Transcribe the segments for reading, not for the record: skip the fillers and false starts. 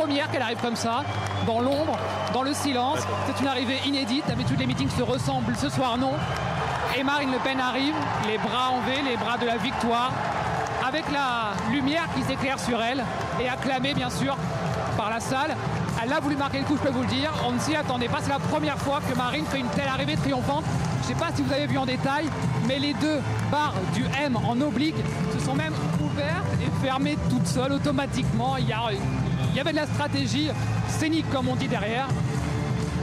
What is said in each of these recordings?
première qu'elle arrive comme ça, dans l'ombre, dans le silence. C'est une arrivée inédite. D'habitude, les meetings se ressemblent. Ce soir, non. Et Marine Le Pen arrive, les bras en V, les bras de la victoire, avec la lumière qui s'éclaire sur elle, et acclamée, bien sûr, par la salle. Elle a voulu marquer le coup, je peux vous le dire. On ne s'y attendait pas. C'est la première fois que Marine fait une telle arrivée triomphante. Je ne sais pas si vous avez vu en détail, mais les deux barres du M en oblique se sont même ouvertes et fermées toutes seules, automatiquement. Il y avait de la stratégie scénique, comme on dit derrière.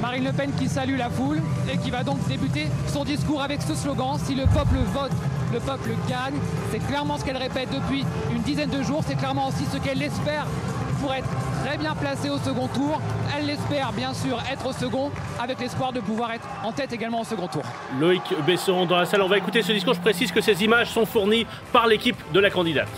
Marine Le Pen qui salue la foule et qui va donc débuter son discours avec ce slogan: si le peuple vote, le peuple gagne. C'est clairement ce qu'elle répète depuis une dizaine de jours. C'est clairement aussi ce qu'elle espère pour être très bien placée au second tour. Elle l'espère bien sûr être au second, avec l'espoir de pouvoir être en tête également au second tour. Loïc Besson dans la salle, on va écouter ce discours. Je précise que ces images sont fournies par l'équipe de la candidate.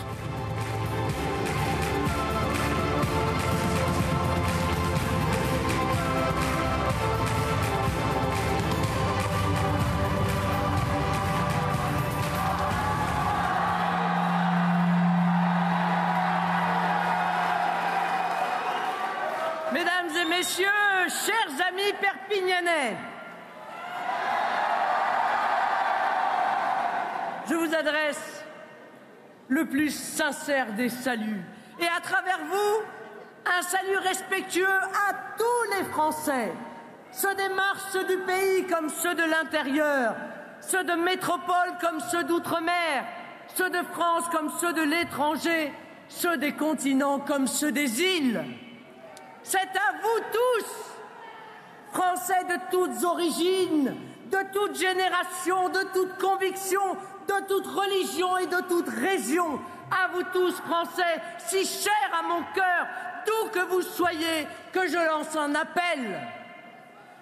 Mesdames et messieurs, chers amis perpignanais, je vous adresse le plus sincère des saluts et à travers vous, un salut respectueux à tous les Français, ceux des marches, ceux du pays comme ceux de l'intérieur, ceux de métropole comme ceux d'outre-mer, ceux de France comme ceux de l'étranger, ceux des continents comme ceux des îles. C'est à vous tous, Français de toutes origines, de toutes générations, de toutes convictions, de toute religion et de toute région, à vous tous, Français, si chers à mon cœur, d'où que vous soyez, que je lance un appel.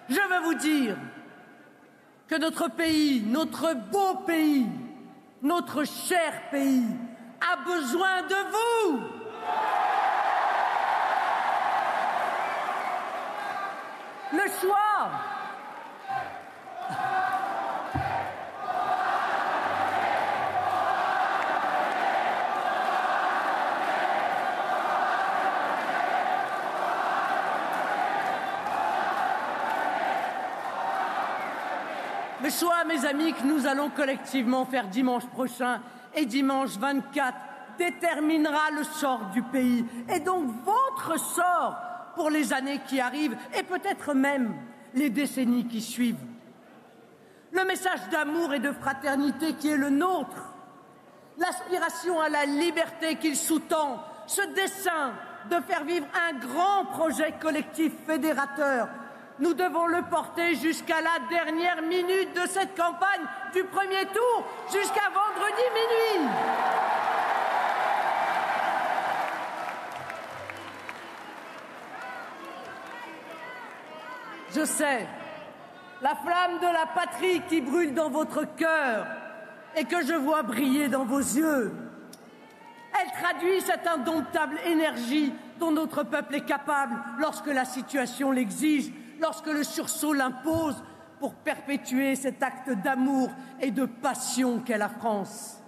Je veux vous dire que notre pays, notre beau pays, notre cher pays, a besoin de vous. Le choix. Le choix, mes amis, que nous allons collectivement faire dimanche prochain et dimanche 24 déterminera le sort du pays et donc votre sort pour les années qui arrivent et peut-être même les décennies qui suivent. Le message d'amour et de fraternité qui est le nôtre, l'aspiration à la liberté qu'il sous-tend, ce dessein de faire vivre un grand projet collectif fédérateur, nous devons le porter jusqu'à la dernière minute de cette campagne du premier tour, jusqu'à vendredi minuit. Je sais, la flamme de la patrie qui brûle dans votre cœur et que je vois briller dans vos yeux. Elle traduit cette indomptable énergie dont notre peuple est capable lorsque la situation l'exige, lorsque le sursaut l'impose, pour perpétuer cet acte d'amour et de passion qu'est la France.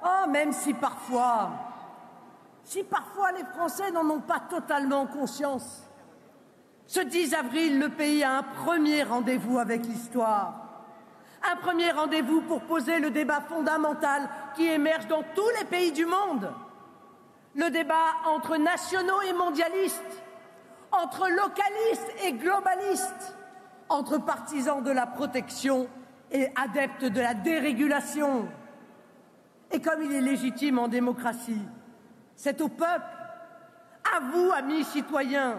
Oh, même si parfois les Français n'en ont pas totalement conscience. Ce 10 avril, le pays a un premier rendez-vous avec l'histoire. Un premier rendez-vous pour poser le débat fondamental qui émerge dans tous les pays du monde. Le débat entre nationaux et mondialistes, entre localistes et globalistes, entre partisans de la protection et adeptes de la dérégulation. Et comme il est légitime en démocratie, c'est au peuple, à vous, amis citoyens,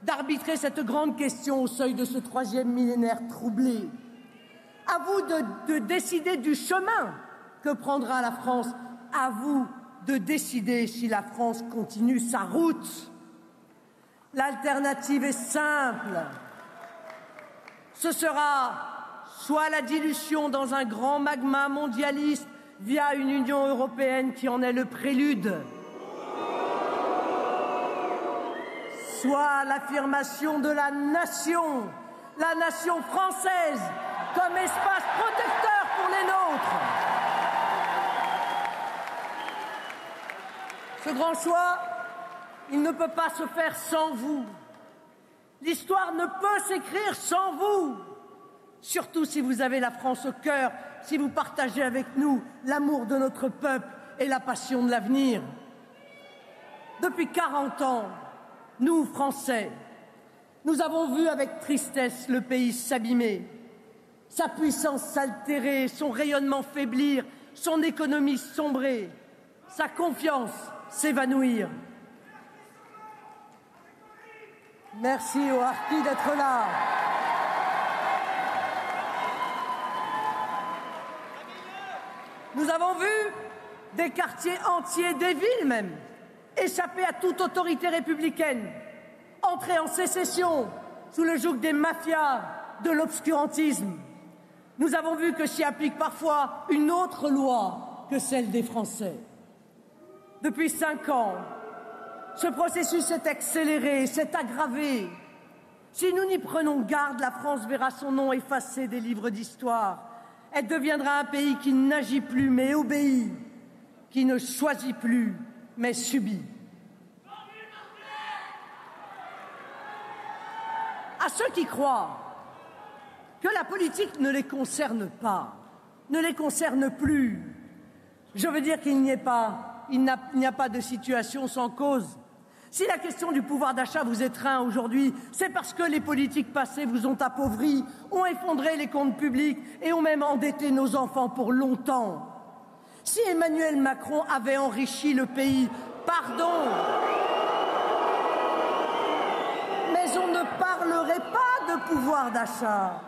d'arbitrer cette grande question au seuil de ce 3e millénaire troublé. À vous de décider du chemin que prendra la France. À vous de décider si la France continue sa route. L'alternative est simple. Ce sera soit la dilution dans un grand magma mondialiste via une Union européenne qui en est le prélude, soit l'affirmation de la nation française, comme espace protecteur pour les nôtres. Ce grand choix, Il ne peut pas se faire sans vous. L'histoire ne peut s'écrire sans vous. Surtout si vous avez la France au cœur, si vous partagez avec nous l'amour de notre peuple et la passion de l'avenir. Depuis 40 ans, nous, Français, nous avons vu avec tristesse le pays s'abîmer, sa puissance s'altérer, son rayonnement faiblir, son économie sombrer, sa confiance s'évanouir. Merci aux harkis d'être là. Nous avons vu des quartiers entiers, des villes même, échapper à toute autorité républicaine, entrer en sécession sous le joug des mafias, de l'obscurantisme. Nous avons vu que s'y applique parfois une autre loi que celle des Français. Depuis 5 ans, ce processus s'est accéléré, s'est aggravé. Si nous n'y prenons garde, la France verra son nom effacé des livres d'histoire. Elle deviendra un pays qui n'agit plus mais obéit, qui ne choisit plus mais subit. À ceux qui croient que la politique ne les concerne pas, ne les concerne plus, je veux dire qu'il n'y a pas de situation sans cause. Si la question du pouvoir d'achat vous étreint aujourd'hui, c'est parce que les politiques passées vous ont appauvris, ont effondré les comptes publics et ont même endetté nos enfants pour longtemps. Si Emmanuel Macron avait enrichi le pays, pardon, mais on ne parlerait pas de pouvoir d'achat.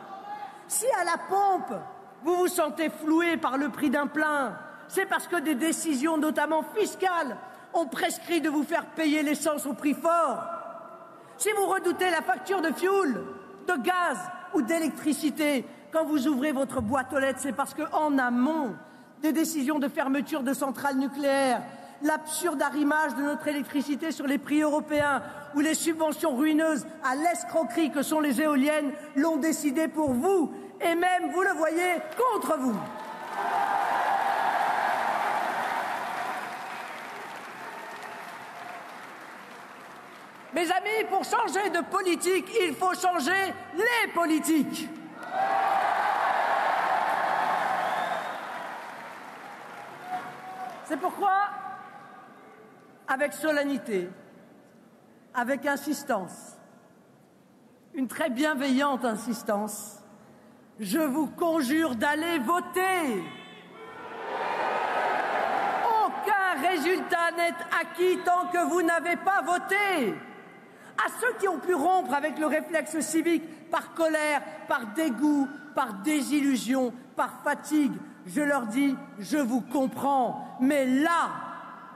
Si à la pompe, vous vous sentez floué par le prix d'un plein, c'est parce que des décisions, notamment fiscales, ont prescrit de vous faire payer l'essence au prix fort. Si vous redoutez la facture de fioul, de gaz ou d'électricité quand vous ouvrez votre boîte aux lettres, c'est parce qu'en amont, des décisions de fermeture de centrales nucléaires, l'absurde arrimage de notre électricité sur les prix européens ou les subventions ruineuses à l'escroquerie que sont les éoliennes l'ont décidé pour vous et même, vous le voyez, contre vous. Mes amis, pour changer de politique, il faut changer les politiques. C'est pourquoi, avec solennité, avec insistance, une très bienveillante insistance, je vous conjure d'aller voter. Aucun résultat n'est acquis tant que vous n'avez pas voté. À ceux qui ont pu rompre avec le réflexe civique par colère, par dégoût, par désillusion, par fatigue, je leur dis, je vous comprends, mais là,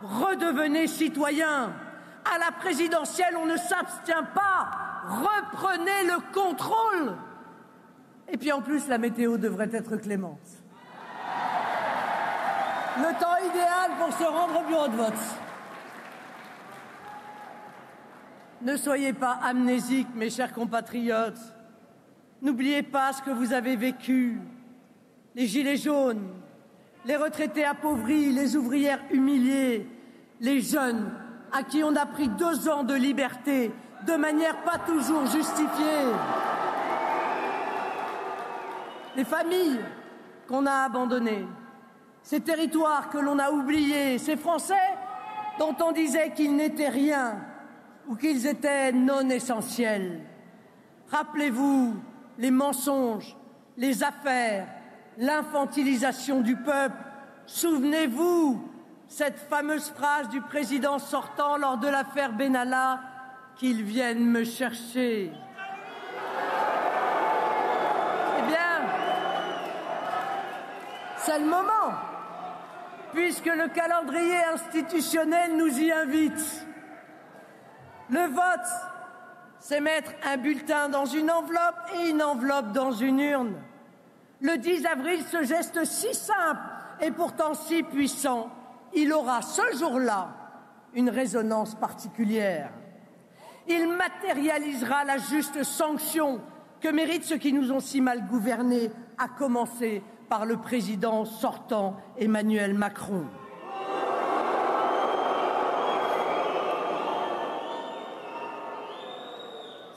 redevenez citoyens. À la présidentielle, on ne s'abstient pas. Reprenez le contrôle. Et puis en plus, la météo devrait être clémente. Le temps idéal pour se rendre au bureau de vote. Ne soyez pas amnésiques, mes chers compatriotes. N'oubliez pas ce que vous avez vécu. Les gilets jaunes, les retraités appauvris, les ouvrières humiliées, les jeunes à qui on a pris 2 ans de liberté de manière pas toujours justifiée. Les familles qu'on a abandonnées, ces territoires que l'on a oubliés, ces Français dont on disait qu'ils n'étaient rien ou qu'ils étaient non essentiels. Rappelez-vous les mensonges, les affaires, l'infantilisation du peuple. Souvenez-vous cette fameuse phrase du président sortant lors de l'affaire Benalla, qu'ils viennent me chercher. Eh bien, c'est le moment, puisque le calendrier institutionnel nous y invite. Le vote, c'est mettre un bulletin dans une enveloppe et une enveloppe dans une urne. Le 10 avril, ce geste si simple et pourtant si puissant, il aura ce jour-là une résonance particulière. Il matérialisera la juste sanction que méritent ceux qui nous ont si mal gouvernés, à commencer par le président sortant Emmanuel Macron.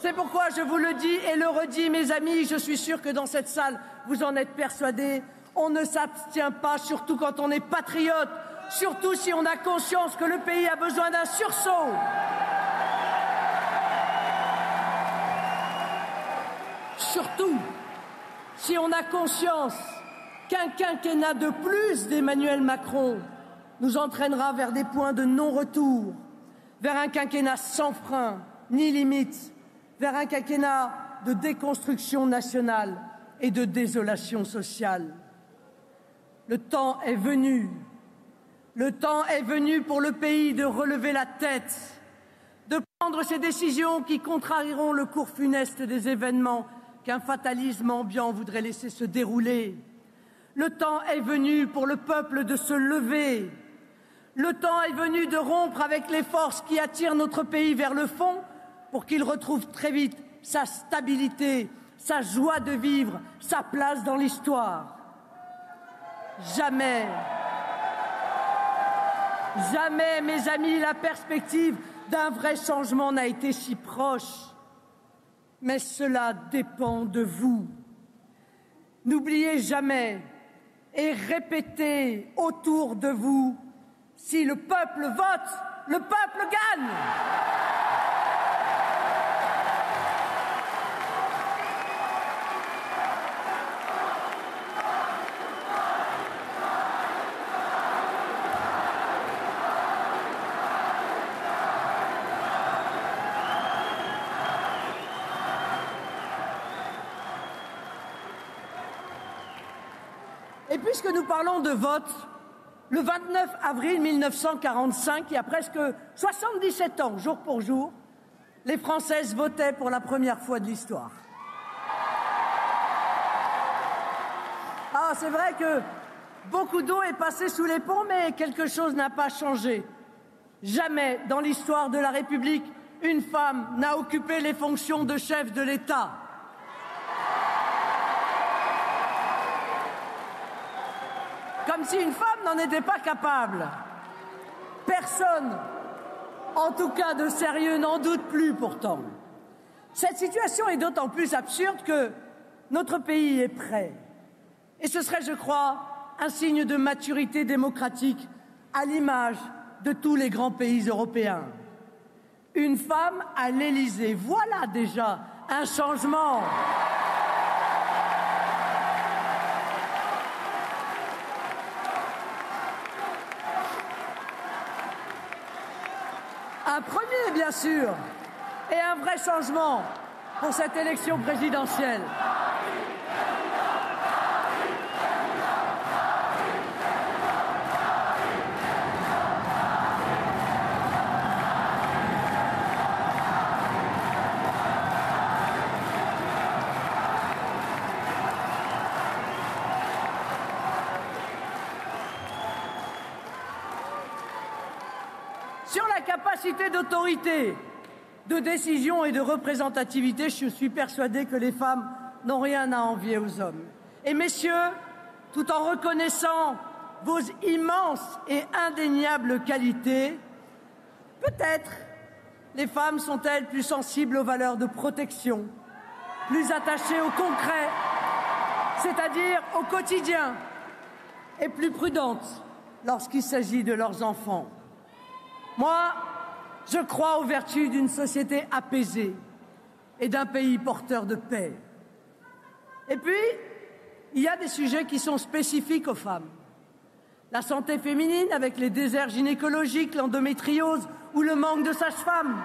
C'est pourquoi je vous le dis et le redis, mes amis, je suis sûr que dans cette salle, vous en êtes persuadés, on ne s'abstient pas, surtout quand on est patriote, surtout si on a conscience que le pays a besoin d'un sursaut. Surtout si on a conscience qu'un quinquennat de plus d'Emmanuel Macron nous entraînera vers des points de non-retour, vers un quinquennat sans frein ni limite, vers un quinquennat de déconstruction nationale et de désolation sociale. Le temps est venu pour le pays de relever la tête, de prendre ces décisions qui contrarieront le cours funeste des événements qu'un fatalisme ambiant voudrait laisser se dérouler. Le temps est venu pour le peuple de se lever. Le temps est venu de rompre avec les forces qui attirent notre pays vers le fond pour qu'il retrouve très vite sa stabilité, sa joie de vivre, sa place dans l'histoire. Jamais, mes amis, la perspective d'un vrai changement n'a été si proche. Mais cela dépend de vous. N'oubliez jamais et répétez autour de vous, si le peuple vote, le peuple gagne. Et puisque nous parlons de vote, le 29 avril 1945, il y a presque 77 ans, jour pour jour, les Françaises votaient pour la première fois de l'histoire. Ah, c'est vrai que beaucoup d'eau est passée sous les ponts, mais quelque chose n'a pas changé. Jamais dans l'histoire de la République, une femme n'a occupé les fonctions de chef de l'État. Comme si une femme n'en était pas capable. Personne, en tout cas de sérieux, n'en doute plus pourtant. Cette situation est d'autant plus absurde que notre pays est prêt. Et ce serait, je crois, un signe de maturité démocratique à l'image de tous les grands pays européens. Une femme à l'Élysée, voilà déjà un changement. Un premier, bien sûr, et un vrai changement pour cette élection présidentielle. Sur la capacité d'autorité, de décision et de représentativité, je suis persuadé que les femmes n'ont rien à envier aux hommes. Et messieurs, tout en reconnaissant vos immenses et indéniables qualités, peut-être les femmes sont-elles plus sensibles aux valeurs de protection, plus attachées au concret, c'est-à-dire au quotidien, et plus prudentes lorsqu'il s'agit de leurs enfants. Moi, je crois aux vertus d'une société apaisée et d'un pays porteur de paix. Et puis, il y a des sujets qui sont spécifiques aux femmes. La santé féminine avec les déserts gynécologiques, l'endométriose ou le manque de sages-femmes.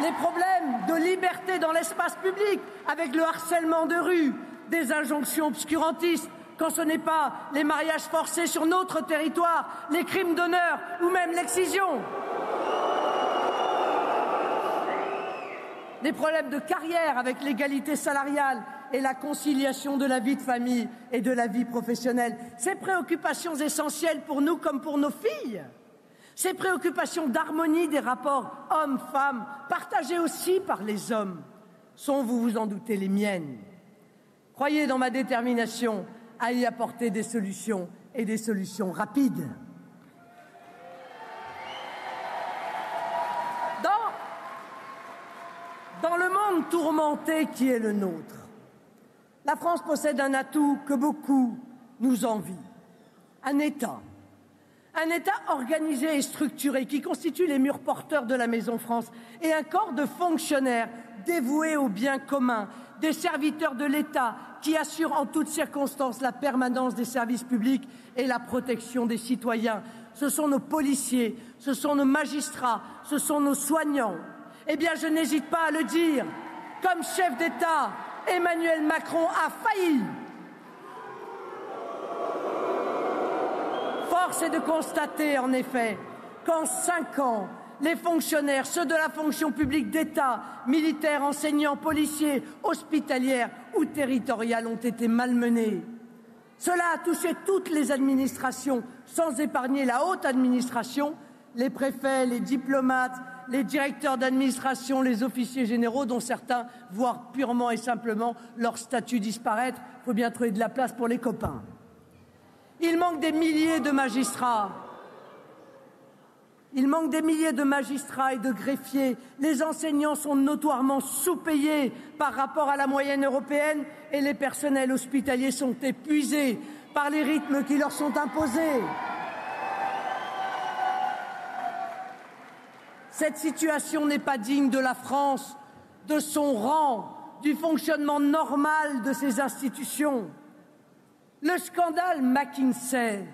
Les problèmes de liberté dans l'espace public avec le harcèlement de rue, des injonctions obscurantistes, quand ce n'est pas les mariages forcés sur notre territoire, les crimes d'honneur ou même l'excision. Les problèmes de carrière avec l'égalité salariale et la conciliation de la vie de famille et de la vie professionnelle. Ces préoccupations essentielles pour nous comme pour nos filles. Ces préoccupations d'harmonie des rapports hommes-femmes, partagées aussi par les hommes, sont, vous vous en doutez, les miennes. Croyez dans ma détermination à y apporter des solutions et des solutions rapides. monde tourmenté qui est le nôtre. La France possède un atout que beaucoup nous envient, un État. Un État organisé et structuré qui constitue les murs porteurs de la Maison France et un corps de fonctionnaires dévoués au bien commun, des serviteurs de l'État qui assurent en toutes circonstances la permanence des services publics et la protection des citoyens. Ce sont nos policiers, ce sont nos magistrats, ce sont nos soignants. Eh bien, je n'hésite pas à le dire, comme chef d'État, Emmanuel Macron a failli. Force est de constater, en effet, qu'en 5 ans, les fonctionnaires, ceux de la fonction publique d'État, militaires, enseignants, policiers, hospitalières ou territoriales, ont été malmenés. Cela a touché toutes les administrations, sans épargner la haute administration, les préfets, les diplomates, les directeurs d'administration, les officiers généraux, dont certains voient purement et simplement leur statut disparaître. Il faut bien trouver de la place pour les copains. Il manque des milliers de magistrats. Il manque des milliers de magistrats et de greffiers. Les enseignants sont notoirement sous-payés par rapport à la moyenne européenne et les personnels hospitaliers sont épuisés par les rythmes qui leur sont imposés. Cette situation n'est pas digne de la France, de son rang, du fonctionnement normal de ses institutions. Le scandale McKinsey,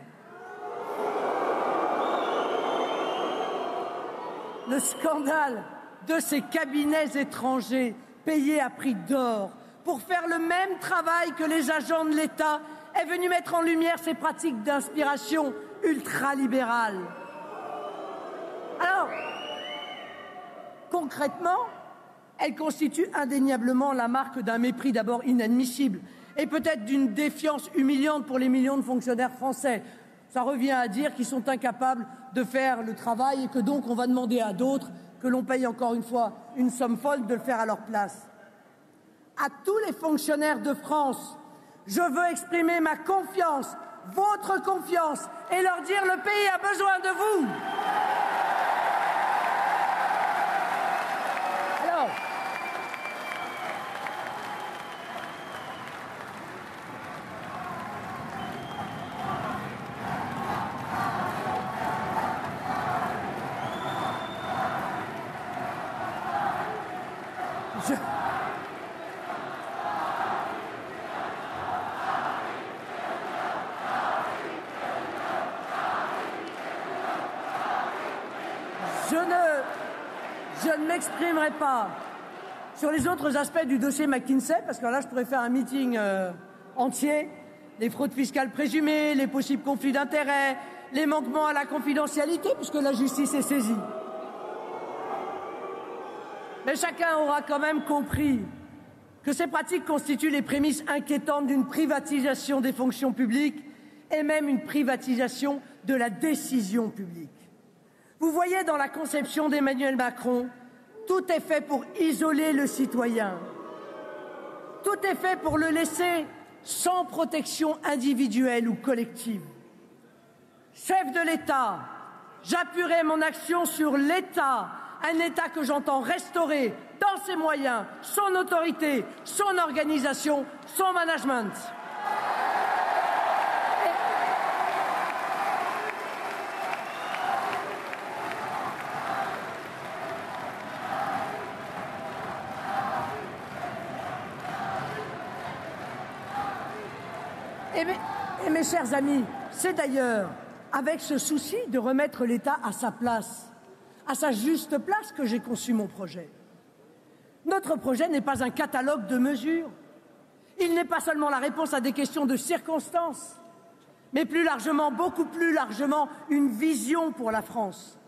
le scandale de ces cabinets étrangers payés à prix d'or pour faire le même travail que les agents de l'État est venu mettre en lumière ces pratiques d'inspiration ultralibérale. Alors, concrètement, elle constitue indéniablement la marque d'un mépris d'abord inadmissible et peut-être d'une défiance humiliante pour les millions de fonctionnaires français. Ça revient à dire qu'ils sont incapables de faire le travail et que donc on va demander à d'autres, que l'on paye encore une fois une somme folle, de le faire à leur place. À tous les fonctionnaires de France, je veux exprimer ma confiance, votre confiance, et leur dire le pays a besoin de vous. Alors, je ne m'exprimerai pas sur les autres aspects du dossier McKinsey, parce que là, je pourrais faire un meeting entier. Les fraudes fiscales présumées, les possibles conflits d'intérêts, les manquements à la confidentialité, puisque la justice est saisie. Mais chacun aura quand même compris que ces pratiques constituent les prémices inquiétantes d'une privatisation des fonctions publiques et même une privatisation de la décision publique. Vous voyez, dans la conception d'Emmanuel Macron, tout est fait pour isoler le citoyen. Tout est fait pour le laisser sans protection individuelle ou collective. Chef de l'État, j'appuierai mon action sur l'État, un État que j'entends restaurer dans ses moyens, son autorité, son organisation, son management. Et mes chers amis, c'est d'ailleurs avec ce souci de remettre l'État à sa place, à sa juste place, que j'ai conçu mon projet. Notre projet n'est pas un catalogue de mesures. Il n'est pas seulement la réponse à des questions de circonstances, mais plus largement, beaucoup plus largement, une vision pour la France.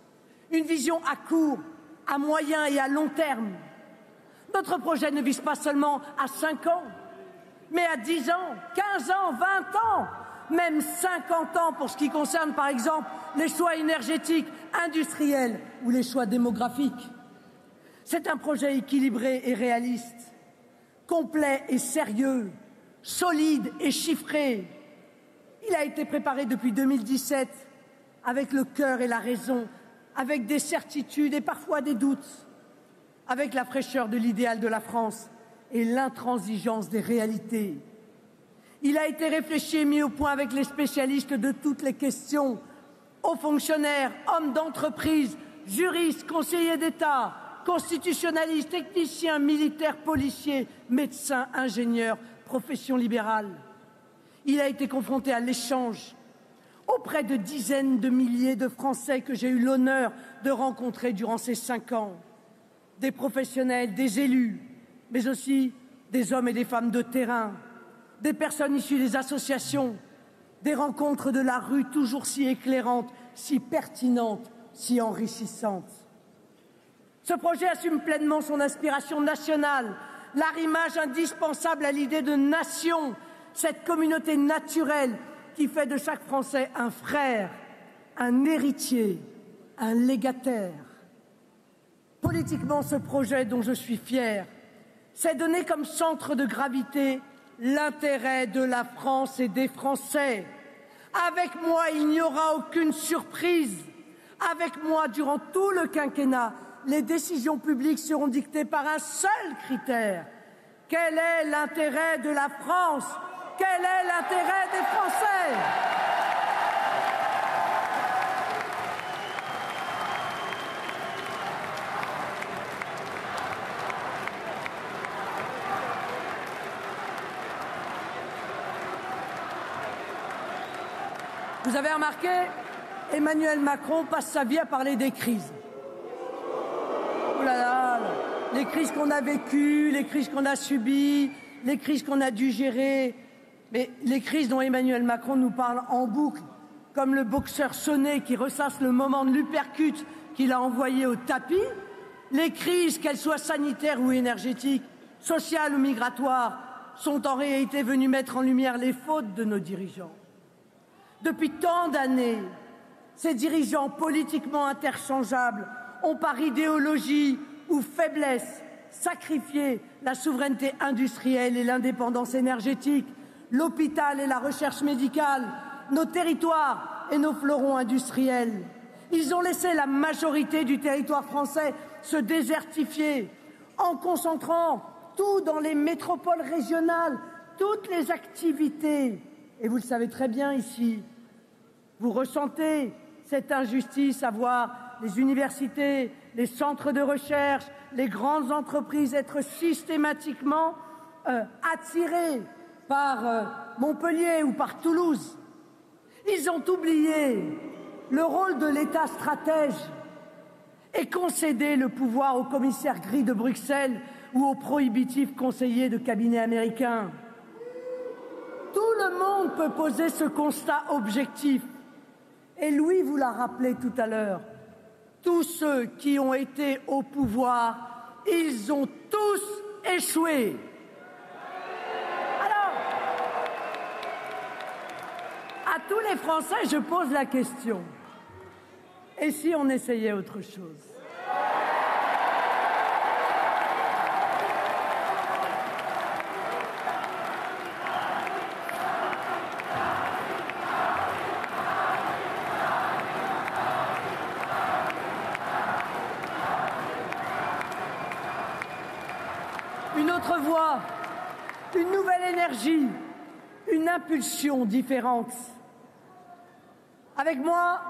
Une vision à court, à moyen et à long terme. Notre projet ne vise pas seulement à 5 ans, mais à 10 ans, 15 ans, 20 ans, même 50 ans pour ce qui concerne, par exemple, les choix énergétiques, industriels ou les choix démographiques. C'est un projet équilibré et réaliste, complet et sérieux, solide et chiffré. Il a été préparé depuis 2017 avec le cœur et la raison, avec des certitudes et parfois des doutes. avec la fraîcheur de l'idéal de la France et l'intransigeance des réalités. Il a été réfléchi et mis au point avec les spécialistes de toutes les questions, hauts fonctionnaires, hommes d'entreprise, juristes, conseillers d'État, constitutionnalistes, techniciens, militaires, policiers, médecins, ingénieurs, professions libérales. Il a été confronté à l'échange auprès de dizaines de milliers de Français que j'ai eu l'honneur de rencontrer durant ces 5 ans. Des professionnels, des élus, mais aussi des hommes et des femmes de terrain, des personnes issues des associations, des rencontres de la rue toujours si éclairantes, si pertinentes, si enrichissantes. Ce projet assume pleinement son inspiration nationale, l'arrimage indispensable à l'idée de nation, cette communauté naturelle qui fait de chaque Français un frère, un héritier, un légataire. Politiquement, ce projet dont je suis fier, c'est donner comme centre de gravité l'intérêt de la France et des Français. Avec moi, il n'y aura aucune surprise. Avec moi, durant tout le quinquennat, les décisions publiques seront dictées par un seul critère. Quel est l'intérêt de la France? Quel est l'intérêt des Français? Vous avez remarqué, Emmanuel Macron passe sa vie à parler des crises. Oh là là, les crises qu'on a vécues, les crises qu'on a subies, les crises qu'on a dû gérer. Mais les crises dont Emmanuel Macron nous parle en boucle, comme le boxeur sonné qui ressasse le moment de l'uppercut qu'il a envoyé au tapis, les crises, qu'elles soient sanitaires ou énergétiques, sociales ou migratoires, sont en réalité venues mettre en lumière les fautes de nos dirigeants. Depuis tant d'années, ces dirigeants politiquement interchangeables ont, par idéologie ou faiblesse, sacrifié la souveraineté industrielle et l'indépendance énergétique, l'hôpital et la recherche médicale, nos territoires et nos fleurons industriels. Ils ont laissé la majorité du territoire français se désertifier en concentrant tout dans les métropoles régionales, toutes les activités. Et vous le savez très bien ici, vous ressentez cette injustice à voir les universités, les centres de recherche, les grandes entreprises être systématiquement attirés par Montpellier ou par Toulouse. Ils ont oublié le rôle de l'État stratège et concédé le pouvoir aux commissaires gris de Bruxelles ou aux prohibitifs conseillers de cabinets américains. Tout le monde peut poser ce constat objectif. Et Louis vous l'a rappelé tout à l'heure. Tous ceux qui ont été au pouvoir, ils ont tous échoué. Alors, à tous les Français, je pose la question. Et si on essayait autre chose ? Une autre voie, une nouvelle énergie, une impulsion différente. Avec moi,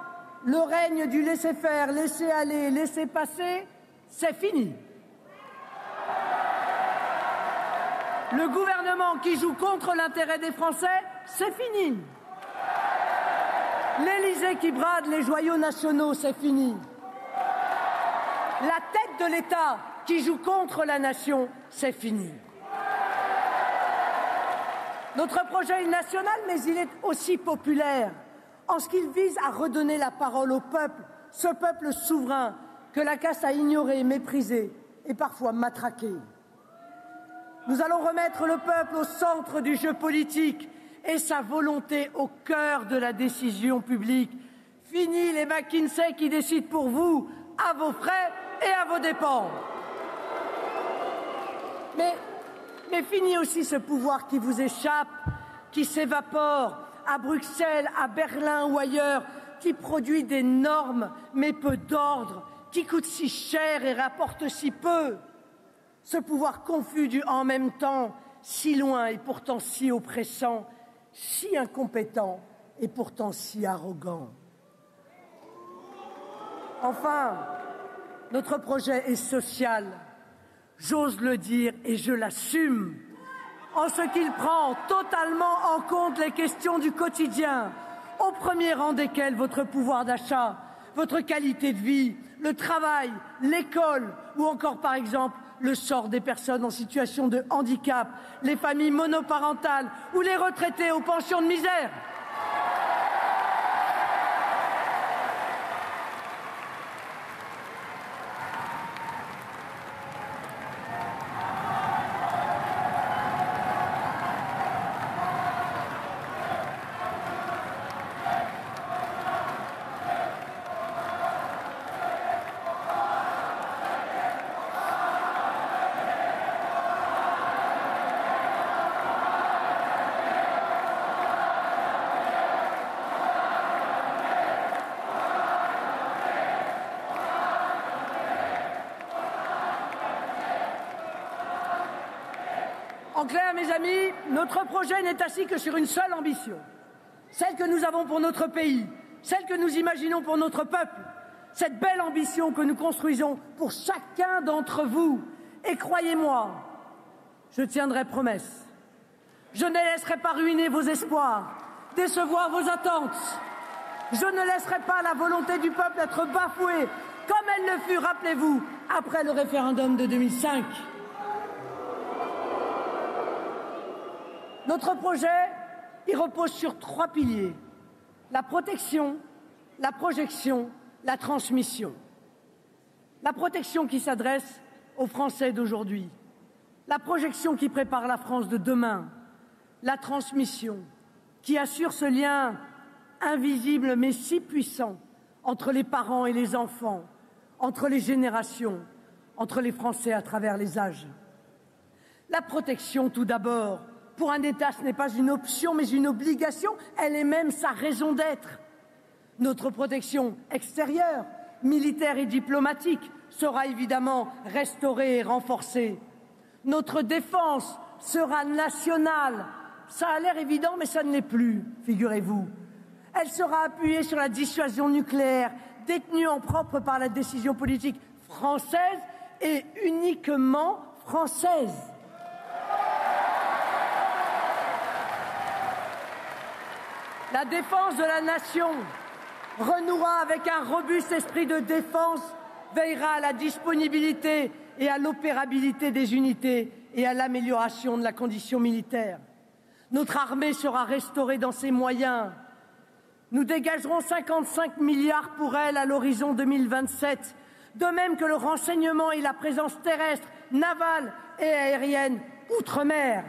le règne du laisser-faire, laisser-aller, laisser-passer, c'est fini. Le gouvernement qui joue contre l'intérêt des Français, c'est fini. L'Élysée qui brade les joyaux nationaux, c'est fini. La tête de l'État qui joue contre la nation, c'est fini. Notre projet est national, mais il est aussi populaire, en ce qu'il vise à redonner la parole au peuple, ce peuple souverain que la caste a ignoré, méprisé et parfois matraqué. Nous allons remettre le peuple au centre du jeu politique et sa volonté au cœur de la décision publique. Fini les McKinsey qui décident pour vous, à vos frais et à vos dépens. Mais fini aussi ce pouvoir qui vous échappe, qui s'évapore à Bruxelles, à Berlin ou ailleurs, qui produit des normes mais peu d'ordre, qui coûte si cher et rapporte si peu. Ce pouvoir confus du en même temps, si loin et pourtant si oppressant, si incompétent et pourtant si arrogant. Enfin, notre projet est social. J'ose le dire et je l'assume, en ce qu'il prend totalement en compte les questions du quotidien, au premier rang desquelles votre pouvoir d'achat, votre qualité de vie, le travail, l'école ou encore par exemple le sort des personnes en situation de handicap, les familles monoparentales ou les retraités aux pensions de misère. En clair, mes amis, notre projet n'est assis que sur une seule ambition, celle que nous avons pour notre pays, celle que nous imaginons pour notre peuple, cette belle ambition que nous construisons pour chacun d'entre vous. Et croyez-moi, je tiendrai promesse. Je ne laisserai pas ruiner vos espoirs, décevoir vos attentes. Je ne laisserai pas la volonté du peuple être bafouée, comme elle le fut, rappelez-vous, après le référendum de 2005. Notre projet, il repose sur 3 piliers. La protection, la projection, la transmission. La protection qui s'adresse aux Français d'aujourd'hui. La projection qui prépare la France de demain. La transmission qui assure ce lien invisible mais si puissant entre les parents et les enfants, entre les générations, entre les Français à travers les âges. La protection tout d'abord. Pour un État, ce n'est pas une option, mais une obligation. Elle est même sa raison d'être. Notre protection extérieure, militaire et diplomatique, sera évidemment restaurée et renforcée. Notre défense sera nationale. Ça a l'air évident, mais ça ne l'est plus, figurez-vous. Elle sera appuyée sur la dissuasion nucléaire, détenue en propre par la décision politique française et uniquement française. La défense de la nation renouera avec un robuste esprit de défense, veillera à la disponibilité et à l'opérabilité des unités et à l'amélioration de la condition militaire. Notre armée sera restaurée dans ses moyens. Nous dégagerons 55 milliards pour elle à l'horizon 2027, de même que le renseignement et la présence terrestre, navale et aérienne outre-mer.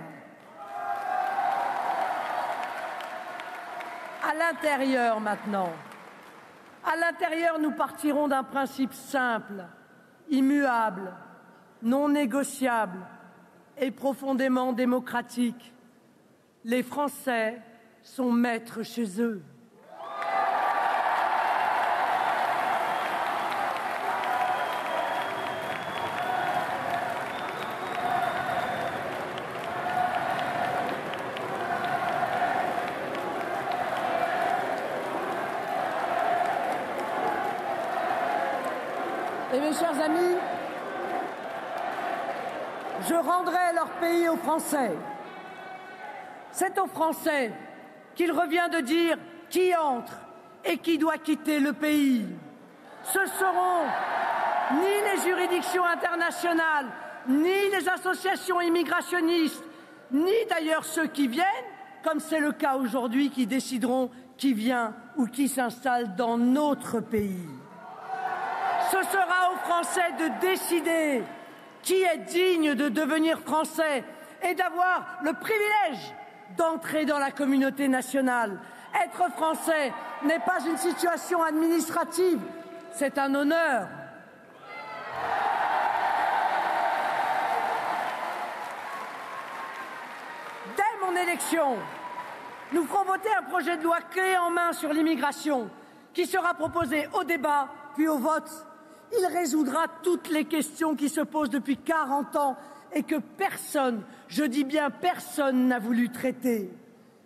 À l'intérieur maintenant. À l'intérieur, nous partirons d'un principe simple, immuable, non négociable et profondément démocratique. Les Français sont maîtres chez eux. Et mes chers amis, je rendrai leur pays aux Français. C'est aux Français qu'il revient de dire qui entre et qui doit quitter le pays. Ce seront ni les juridictions internationales, ni les associations immigrationnistes, ni d'ailleurs ceux qui viennent, comme c'est le cas aujourd'hui, qui décideront qui vient ou qui s'installe dans notre pays. Ce sera aux Français de décider qui est digne de devenir Français et d'avoir le privilège d'entrer dans la communauté nationale. Être Français n'est pas une situation administrative, c'est un honneur. Dès mon élection, nous ferons voter un projet de loi clé en main sur l'immigration qui sera proposé au débat puis au vote. Il résoudra toutes les questions qui se posent depuis 40 ans et que personne, je dis bien personne, n'a voulu traiter,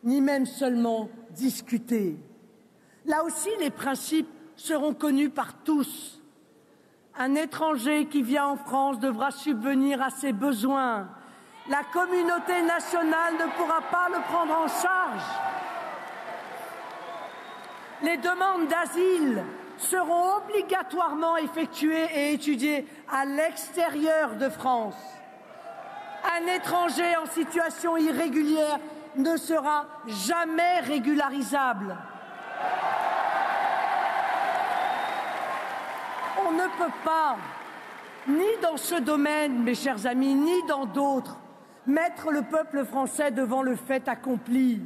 ni même seulement discuter. Là aussi, les principes seront connus par tous. Un étranger qui vient en France devra subvenir à ses besoins. La communauté nationale ne pourra pas le prendre en charge. Les demandes d'asile seront obligatoirement effectuées et étudiées à l'extérieur de France. Un étranger en situation irrégulière ne sera jamais régularisable. On ne peut pas, ni dans ce domaine, mes chers amis, ni dans d'autres, mettre le peuple français devant le fait accompli.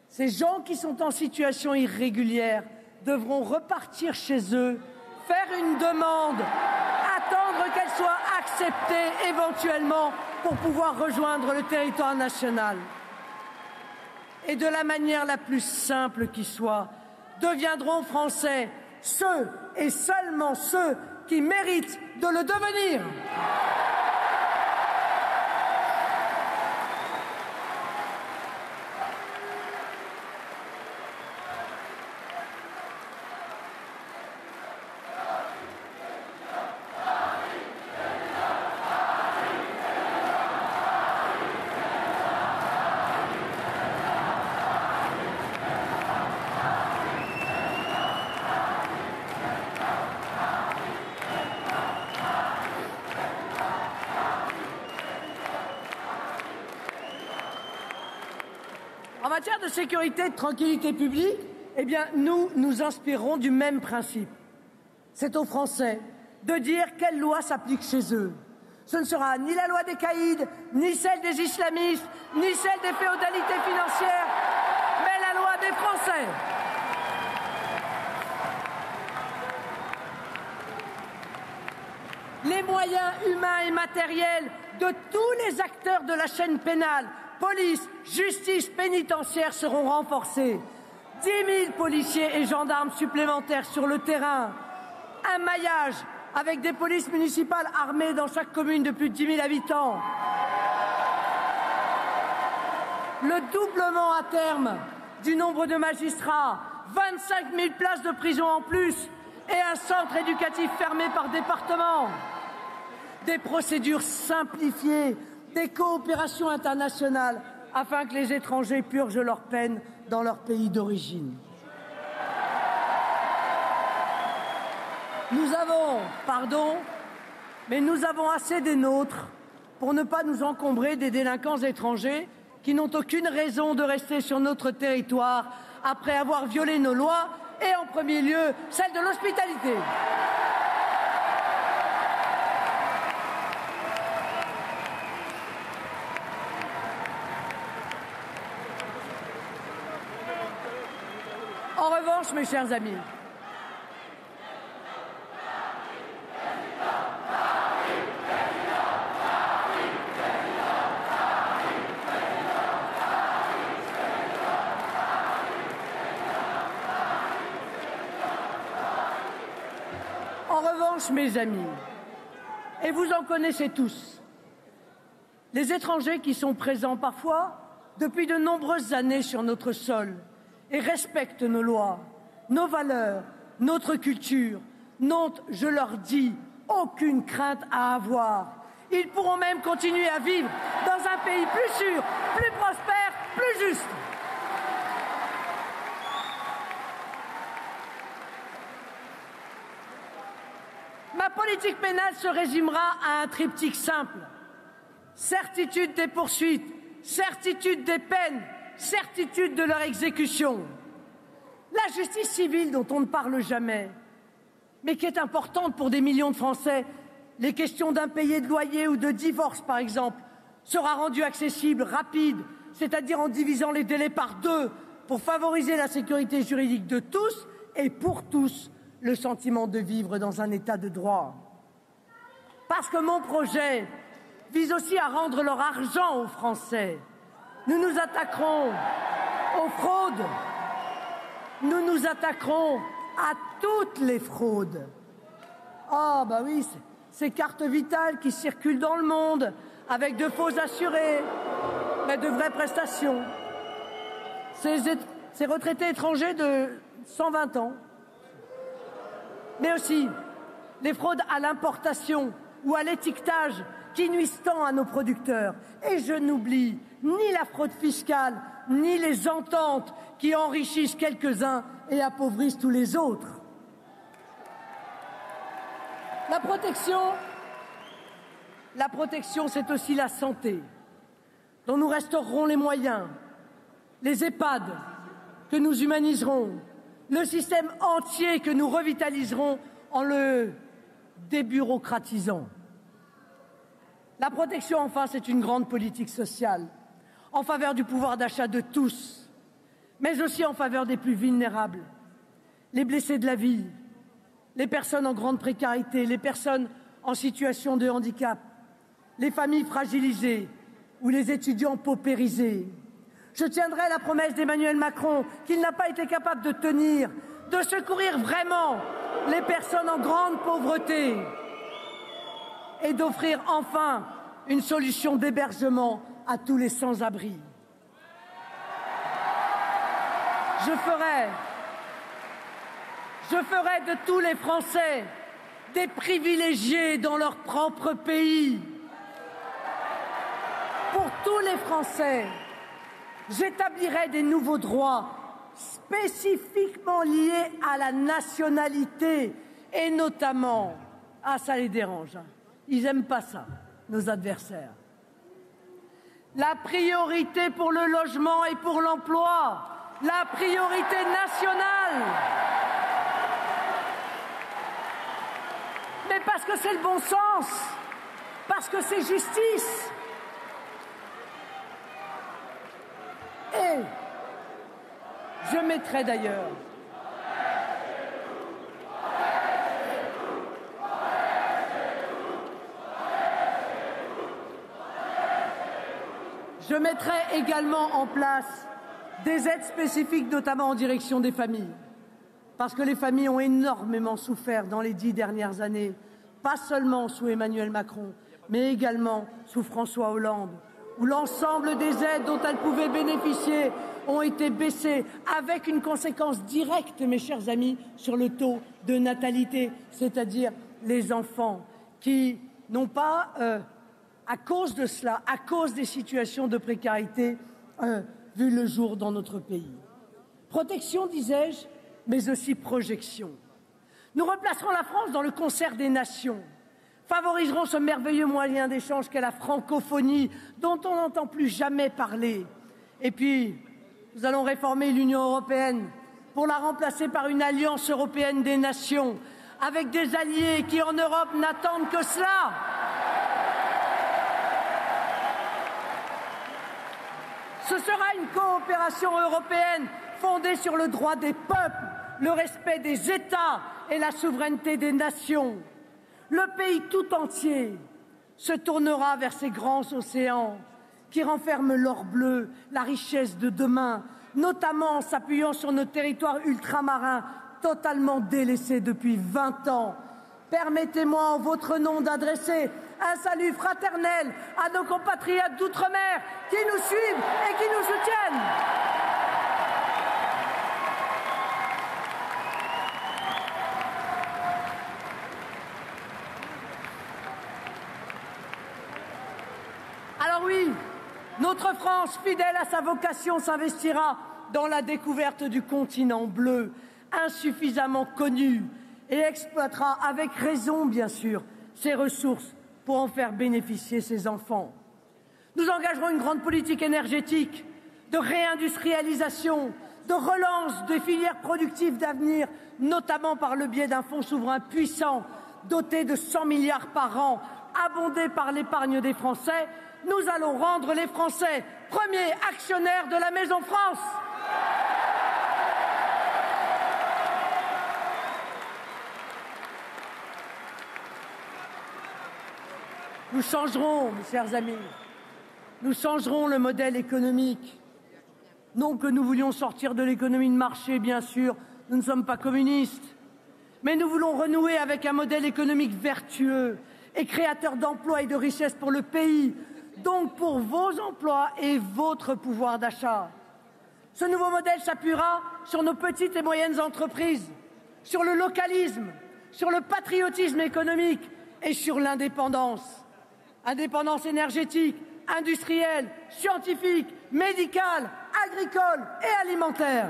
Ces gens qui sont en situation irrégulière devront repartir chez eux, faire une demande, attendre qu'elle soit acceptée éventuellement pour pouvoir rejoindre le territoire national. Et de la manière la plus simple qui soit, deviendront français ceux et seulement ceux qui méritent de le devenir. En matière de sécurité et de tranquillité publique, eh bien, nous nous inspirons du même principe. C'est aux Français de dire quelle loi s'applique chez eux. Ce ne sera ni la loi des caïds, ni celle des islamistes, ni celle des féodalités financières, mais la loi des Français. Les moyens humains et matériels de tous les acteurs de la chaîne pénale, police, justice, pénitentiaire seront renforcés. 10 000 policiers et gendarmes supplémentaires sur le terrain. Un maillage avec des polices municipales armées dans chaque commune de plus de 10 000 habitants. Le doublement à terme du nombre de magistrats, 25 000 places de prison en plus et un centre éducatif fermé par département. Des procédures simplifiées, des coopérations internationales afin que les étrangers purgent leurs peines dans leur pays d'origine. Nous avons assez des nôtres pour ne pas nous encombrer des délinquants étrangers qui n'ont aucune raison de rester sur notre territoire après avoir violé nos lois et en premier lieu celle de l'hospitalité. En revanche, mes chers amis, mes amis, et vous en connaissez tous, les étrangers qui sont présents parfois depuis de nombreuses années sur notre sol et respectent nos lois, nos valeurs, notre culture, n'ont, je leur dis, aucune crainte à avoir. Ils pourront même continuer à vivre dans un pays plus sûr, plus prospère, plus juste. Ma politique pénale se résumera à un triptyque simple. Certitude des poursuites, certitude des peines, certitude de leur exécution. La justice civile dont on ne parle jamais, mais qui est importante pour des millions de Français, les questions d'impayés de loyer ou de divorce par exemple, sera rendue accessible, rapide, c'est-à-dire en divisant les délais par 2 pour favoriser la sécurité juridique de tous et pour tous le sentiment de vivre dans un état de droit. Parce que mon projet vise aussi à rendre leur argent aux Français. Nous nous attaquerons aux fraudes. Nous nous attaquerons à toutes les fraudes. Ah, bah oui, ces cartes vitales qui circulent dans le monde avec de faux assurés, mais de vraies prestations. Ces retraités étrangers de 120 ans. Mais aussi les fraudes à l'importation ou à l'étiquetage qui nuisent tant à nos producteurs. Et je n'oublie ni la fraude fiscale, ni les ententes qui enrichissent quelques-uns et appauvrissent tous les autres. La protection, c'est aussi la santé, dont nous restaurerons les moyens, les EHPAD que nous humaniserons, le système entier que nous revitaliserons en le débureaucratisant. La protection, enfin, c'est une grande politique sociale en faveur du pouvoir d'achat de tous, mais aussi en faveur des plus vulnérables, les blessés de la vie, les personnes en grande précarité, les personnes en situation de handicap, les familles fragilisées ou les étudiants paupérisés. Je tiendrai la promesse d'Emmanuel Macron qu'il n'a pas été capable de tenir, de secourir vraiment les personnes en grande pauvreté et d'offrir enfin une solution d'hébergement à tous les sans-abri. Je ferai de tous les Français des privilégiés dans leur propre pays. Pour tous les Français, j'établirai des nouveaux droits spécifiquement liés à la nationalité et notamment, ça les dérange, ils n'aiment pas ça, nos adversaires. La priorité pour le logement et pour l'emploi, la priorité nationale. Mais parce que c'est le bon sens, parce que c'est justice. Et je mettrai d'ailleurs également en place des aides spécifiques, notamment en direction des familles. Parce que les familles ont énormément souffert dans les 10 dernières années, pas seulement sous Emmanuel Macron, mais également sous François Hollande, où l'ensemble des aides dont elles pouvaient bénéficier ont été baissées, avec une conséquence directe, mes chers amis, sur le taux de natalité, c'est-à-dire les enfants qui n'ont pas, à cause de cela, à cause des situations de précarité, vu le jour dans notre pays. Protection, disais-je, mais aussi projection. Nous replacerons la France dans le concert des nations, favoriserons ce merveilleux moyen d'échange qu'est la francophonie, dont on n'entend plus jamais parler. Et puis, nous allons réformer l'Union européenne pour la remplacer par une alliance européenne des nations, avec des alliés qui, en Europe, n'attendent que cela. Ce sera une coopération européenne fondée sur le droit des peuples, le respect des États et la souveraineté des nations. Le pays tout entier se tournera vers ces grands océans qui renferment l'or bleu, la richesse de demain, notamment en s'appuyant sur nos territoires ultramarins totalement délaissés depuis 20 ans. Permettez-moi en votre nom d'adresser un salut fraternel à nos compatriotes d'outre-mer qui nous suivent et qui nous soutiennent. Alors oui, notre France, fidèle à sa vocation, s'investira dans la découverte du continent bleu, insuffisamment connu, et exploitera avec raison, bien sûr, ses ressources pour en faire bénéficier ses enfants. Nous engagerons une grande politique énergétique, de réindustrialisation, de relance des filières productives d'avenir, notamment par le biais d'un fonds souverain puissant, doté de 100 milliards par an, abondé par l'épargne des Français. Nous allons rendre les Français premiers actionnaires de la Maison France. Nous changerons, mes chers amis, nous changerons le modèle économique. Non que nous voulions sortir de l'économie de marché, bien sûr, nous ne sommes pas communistes. Mais nous voulons renouer avec un modèle économique vertueux et créateur d'emplois et de richesses pour le pays, donc pour vos emplois et votre pouvoir d'achat. Ce nouveau modèle s'appuiera sur nos petites et moyennes entreprises, sur le localisme, sur le patriotisme économique et sur l'indépendance. Indépendance énergétique, industrielle, scientifique, médicale, agricole et alimentaire.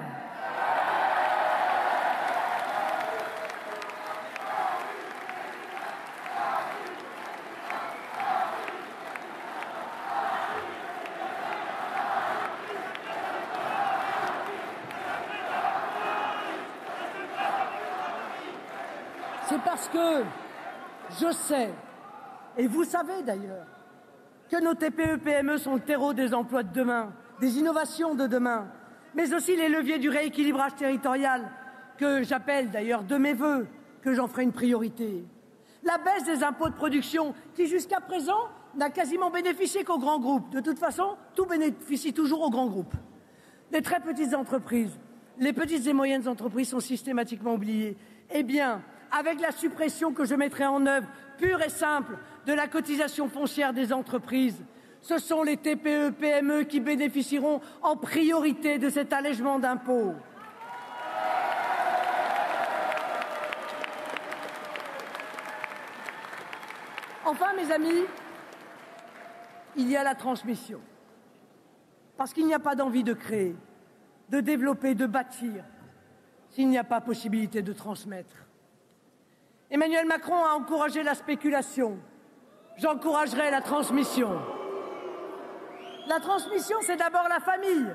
C'est parce que je sais, et vous savez d'ailleurs, que nos TPE-PME sont le terreau des emplois de demain, des innovations de demain, mais aussi les leviers du rééquilibrage territorial, que j'appelle d'ailleurs de mes vœux, que j'en ferai une priorité. La baisse des impôts de production, qui jusqu'à présent n'a quasiment bénéficié qu'aux grands groupes. De toute façon, tout bénéficie toujours aux grands groupes. Les très petites entreprises, les petites et moyennes entreprises sont systématiquement oubliées. Eh bien, avec la suppression que je mettrai en œuvre, pure et simple, de la cotisation foncière des entreprises, ce sont les TPE-PME qui bénéficieront en priorité de cet allègement d'impôts. Enfin, mes amis, il y a la transmission. Parce qu'il n'y a pas d'envie de créer, de développer, de bâtir, s'il n'y a pas possibilité de transmettre. Emmanuel Macron a encouragé la spéculation. J'encouragerai la transmission. La transmission, c'est d'abord la famille.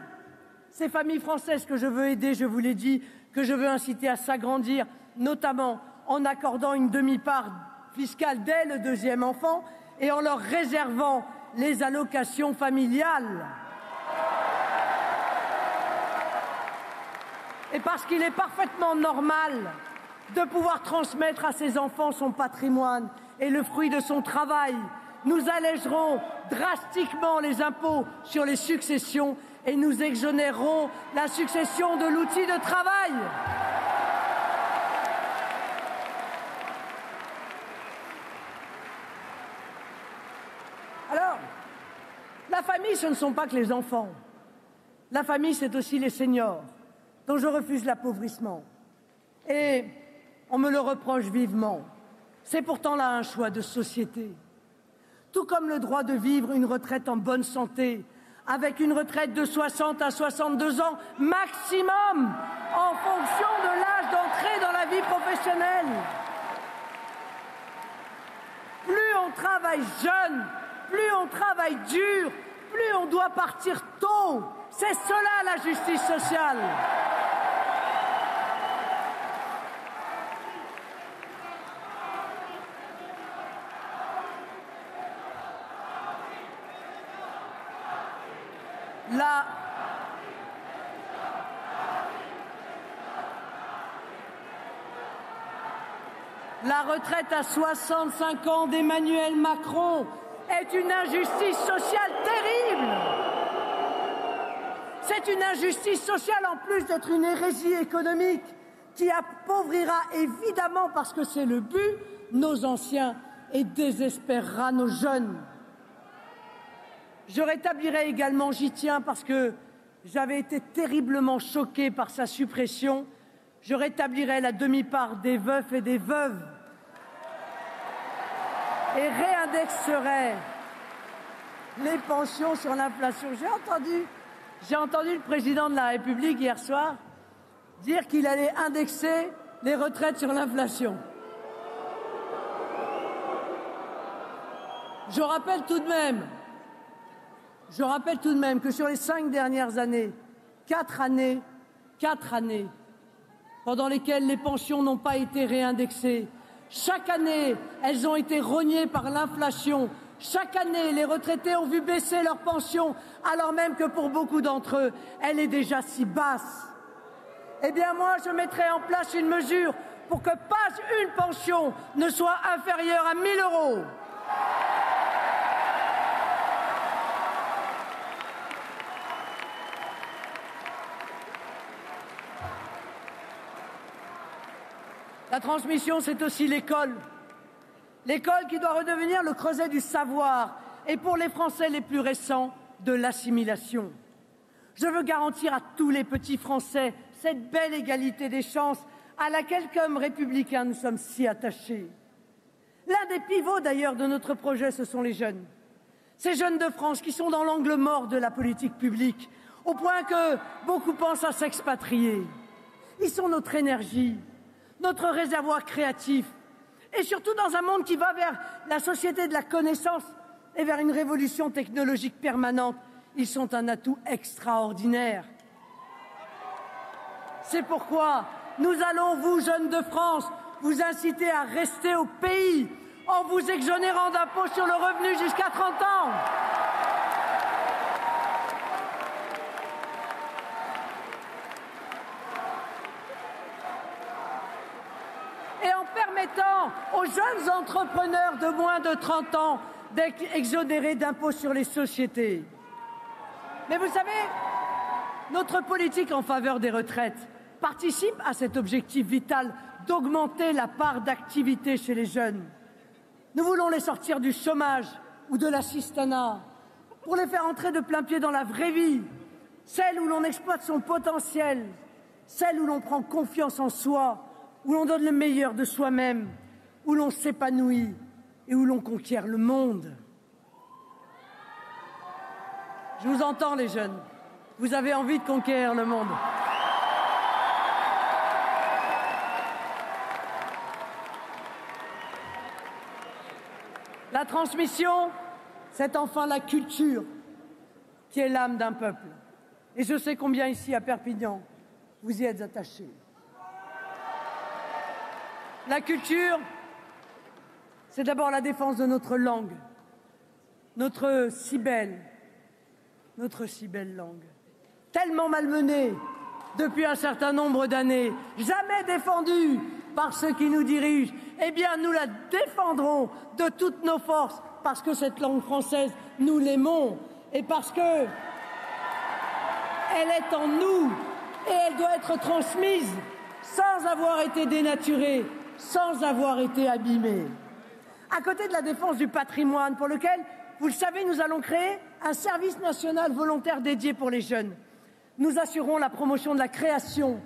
Ces familles françaises que je veux aider, je vous l'ai dit, que je veux inciter à s'agrandir, notamment en accordant une demi-part fiscale dès le deuxième enfant et en leur réservant les allocations familiales. Et parce qu'il est parfaitement normal de pouvoir transmettre à ses enfants son patrimoine et le fruit de son travail, nous allégerons drastiquement les impôts sur les successions et nous exonérerons la succession de l'outil de travail. Alors, la famille, ce ne sont pas que les enfants. La famille, c'est aussi les seniors, dont je refuse l'appauvrissement. Et on me le reproche vivement. C'est pourtant là un choix de société. Tout comme le droit de vivre une retraite en bonne santé, avec une retraite de 60 à 62 ans maximum, en fonction de l'âge d'entrée dans la vie professionnelle. Plus on travaille jeune, plus on travaille dur, plus on doit partir tôt. C'est cela la justice sociale. La retraite à 65 ans d'Emmanuel Macron est une injustice sociale terrible. C'est une injustice sociale en plus d'être une hérésie économique qui appauvrira évidemment, parce que c'est le but, nos anciens et désespérera nos jeunes. Je rétablirai également, j'y tiens parce que j'avais été terriblement choqué par sa suppression, je rétablirai la demi-part des veufs et des veuves et réindexerai les pensions sur l'inflation. J'ai entendu le président de la République hier soir dire qu'il allait indexer les retraites sur l'inflation. Je rappelle tout de même que sur les 5 dernières années, 4 années, pendant lesquelles les pensions n'ont pas été réindexées, chaque année, elles ont été rognées par l'inflation. Chaque année, les retraités ont vu baisser leur pension, alors même que pour beaucoup d'entre eux, elle est déjà si basse. Eh bien moi, je mettrai en place une mesure pour que pas une pension ne soit inférieure à 1 000 €. La transmission, c'est aussi l'école. L'école qui doit redevenir le creuset du savoir et pour les Français les plus récents, de l'assimilation. Je veux garantir à tous les petits Français cette belle égalité des chances à laquelle, comme républicains, nous sommes si attachés. L'un des pivots, d'ailleurs, de notre projet, ce sont les jeunes. Ces jeunes de France qui sont dans l'angle mort de la politique publique, au point que beaucoup pensent à s'expatrier. Ils sont notre énergie, notre réservoir créatif, et surtout dans un monde qui va vers la société de la connaissance et vers une révolution technologique permanente, ils sont un atout extraordinaire. C'est pourquoi nous allons, vous, jeunes de France, vous inciter à rester au pays en vous exonérant d'impôts sur le revenu jusqu'à 30 ans. Et en permettant aux jeunes entrepreneurs de moins de 30 ans d'être exonérés d'impôts sur les sociétés. Mais vous savez, notre politique en faveur des retraites participe à cet objectif vital d'augmenter la part d'activité chez les jeunes. Nous voulons les sortir du chômage ou de l'assistanat pour les faire entrer de plein pied dans la vraie vie, celle où l'on exploite son potentiel, celle où l'on prend confiance en soi, où l'on donne le meilleur de soi-même, où l'on s'épanouit et où l'on conquiert le monde. Je vous entends, les jeunes. Vous avez envie de conquérir le monde. La transmission, c'est enfin la culture qui est l'âme d'un peuple. Et je sais combien ici, à Perpignan, vous y êtes attachés. La culture, c'est d'abord la défense de notre langue, notre si belle langue, tellement malmenée depuis un certain nombre d'années, jamais défendue par ceux qui nous dirigent. Eh bien, nous la défendrons de toutes nos forces, parce que cette langue française, nous l'aimons, et parce que elle est en nous, et elle doit être transmise sans avoir été dénaturée, sans avoir été abîmée. À côté de la défense du patrimoine, pour lequel, vous le savez, nous allons créer un service national volontaire dédié pour les jeunes. Nous assurerons la promotion de la création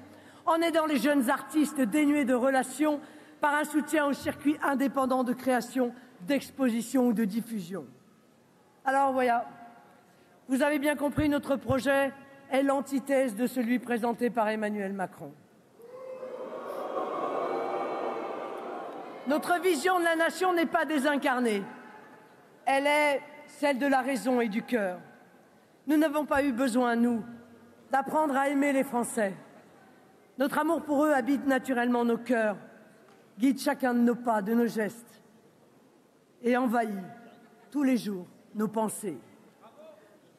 en aidant les jeunes artistes dénués de relations par un soutien au circuit indépendant de création, d'exposition ou de diffusion. Alors voilà, vous avez bien compris, notre projet est l'antithèse de celui présenté par Emmanuel Macron. Notre vision de la nation n'est pas désincarnée. Elle est celle de la raison et du cœur. Nous n'avons pas eu besoin, nous, d'apprendre à aimer les Français. Notre amour pour eux habite naturellement nos cœurs, guide chacun de nos pas, de nos gestes, et envahit tous les jours nos pensées.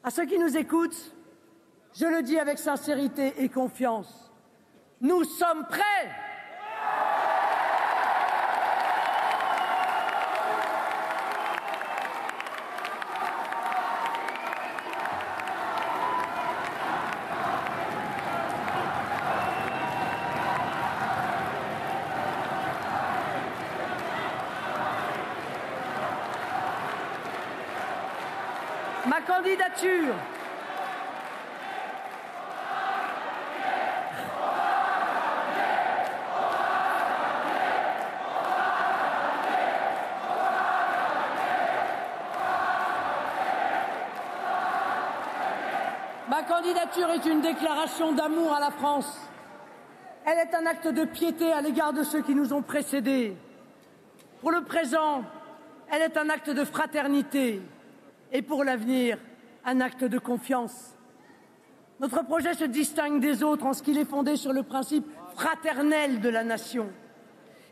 À ceux qui nous écoutent, je le dis avec sincérité et confiance, nous sommes prêts. Ma candidature est une déclaration d'amour à la France. Elle est un acte de piété à l'égard de ceux qui nous ont précédés. Pour le présent, elle est un acte de fraternité. Et pour l'avenir, un acte de confiance. Notre projet se distingue des autres en ce qu'il est fondé sur le principe fraternel de la nation.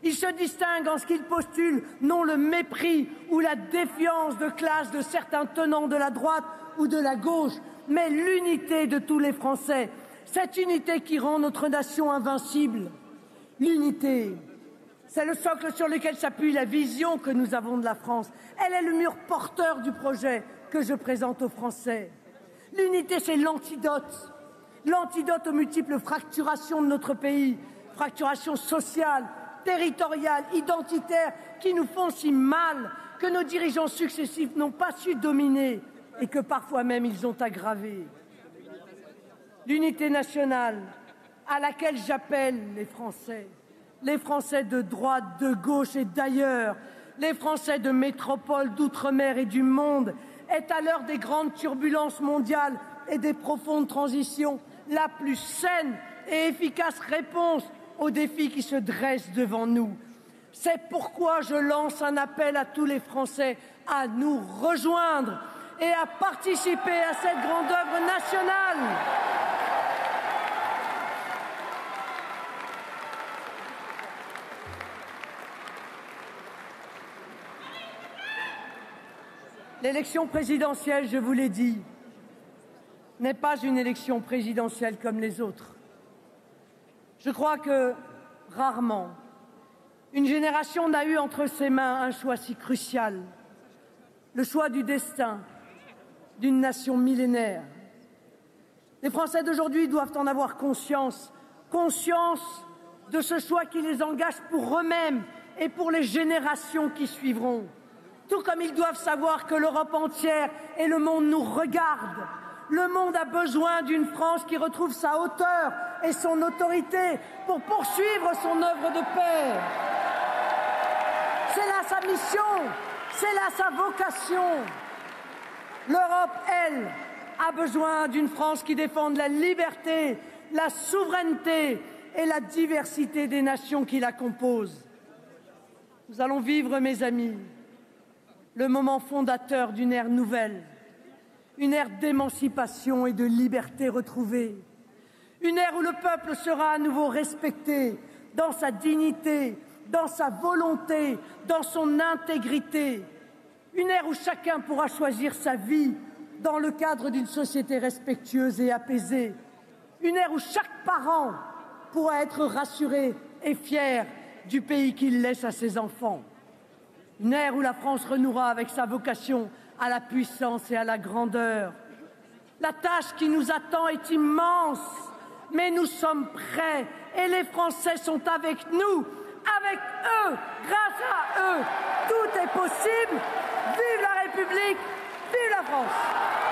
Il se distingue en ce qu'il postule non le mépris ou la défiance de classe de certains tenants de la droite ou de la gauche, mais l'unité de tous les Français. Cette unité qui rend notre nation invincible. L'unité, c'est le socle sur lequel s'appuie la vision que nous avons de la France. Elle est le mur porteur du projet que je présente aux Français. L'unité, c'est l'antidote. L'antidote aux multiples fracturations de notre pays. Fracturation sociale, territoriales, identitaires, qui nous font si mal, que nos dirigeants successifs n'ont pas su dominer et que parfois même ils ont aggravé. L'unité nationale à laquelle j'appelle les Français de droite, de gauche et d'ailleurs, les Français de métropole, d'outre-mer et du monde, est à l'heure des grandes turbulences mondiales et des profondes transitions la plus saine et efficace réponse aux défis qui se dressent devant nous. C'est pourquoi je lance un appel à tous les Français à nous rejoindre et à participer à cette grande œuvre nationale. L'élection présidentielle, je vous l'ai dit, n'est pas une élection présidentielle comme les autres. Je crois que, rarement, une génération n'a eu entre ses mains un choix si crucial, le choix du destin d'une nation millénaire. Les Français d'aujourd'hui doivent en avoir conscience de ce choix qui les engage pour eux-mêmes et pour les générations qui suivront. Tout comme ils doivent savoir que l'Europe entière et le monde nous regardent. Le monde a besoin d'une France qui retrouve sa hauteur et son autorité pour poursuivre son œuvre de paix. C'est là sa mission, c'est là sa vocation. L'Europe, elle, a besoin d'une France qui défende la liberté, la souveraineté et la diversité des nations qui la composent. Nous allons vivre, mes amis, le moment fondateur d'une ère nouvelle, une ère d'émancipation et de liberté retrouvée, une ère où le peuple sera à nouveau respecté dans sa dignité, dans sa volonté, dans son intégrité, une ère où chacun pourra choisir sa vie dans le cadre d'une société respectueuse et apaisée, une ère où chaque parent pourra être rassuré et fier du pays qu'il laisse à ses enfants. Une ère où la France renouera avec sa vocation à la puissance et à la grandeur. La tâche qui nous attend est immense, mais nous sommes prêts et les Français sont avec nous, avec eux, grâce à eux. Tout est possible. Vive la République, vive la France!